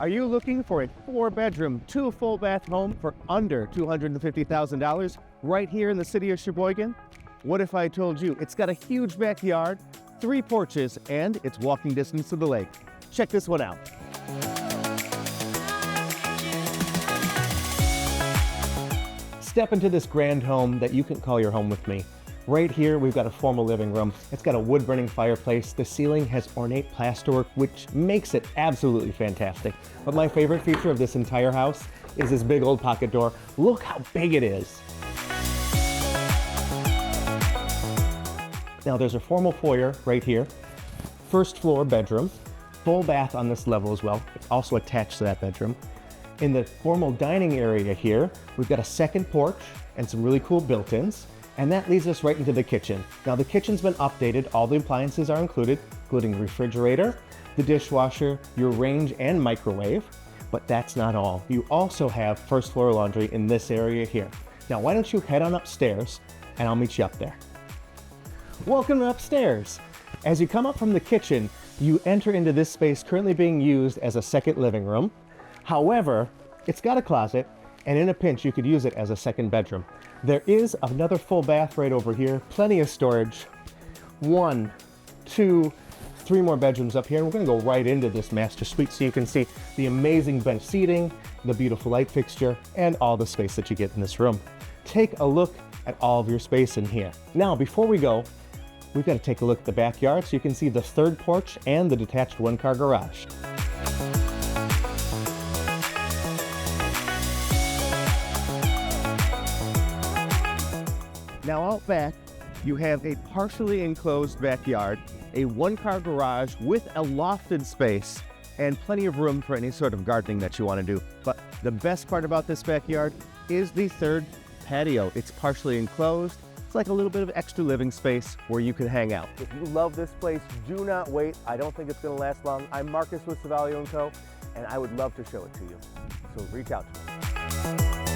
Are you looking for a 4-bedroom, 2 full bath home for under $250,000 right here in the city of Sheboygan? What if I told you it's got a huge backyard, 3 porches, and it's walking distance to the lake? Check this one out. Step into this grand home that you can call your home with me. Right here, we've got a formal living room. It's got a wood-burning fireplace. The ceiling has ornate plasterwork, which makes it absolutely fantastic. But my favorite feature of this entire house is this big old pocket door. Look how big it is. Now, there's a formal foyer right here. First floor bedroom. Full bath on this level as well. It's also attached to that bedroom. In the formal dining area here, we've got a second porch and some really cool built-ins. And that leads us right into the kitchen. Now the kitchen's been updated. All the appliances are included, including the refrigerator, the dishwasher, your range, and microwave. But that's not all. You also have first floor laundry in this area here. Now why don't you head on upstairs and I'll meet you up there. Welcome upstairs. As you come up from the kitchen, you enter into this space currently being used as a second living room. However, it's got a closet, and in a pinch, you could use it as a second bedroom. There is another full bath right over here, plenty of storage. 1, 2, 3 more bedrooms up here, and we're gonna go right into this master suite so you can see the amazing bench seating, the beautiful light fixture, and all the space that you get in this room. Take a look at all of your space in here. Now, before we go, we've got to take a look at the backyard so you can see the third porch and the detached 1-car garage. Now out back, you have a partially enclosed backyard, a 1-car garage with a lofted space, and plenty of room for any sort of gardening that you want to do. But the best part about this backyard is the third patio. It's partially enclosed. It's like a little bit of extra living space where you can hang out. If you love this place, do not wait. I don't think it's going to last long. I'm Marcus with Savalio & Co., and I would love to show it to you. So reach out to me.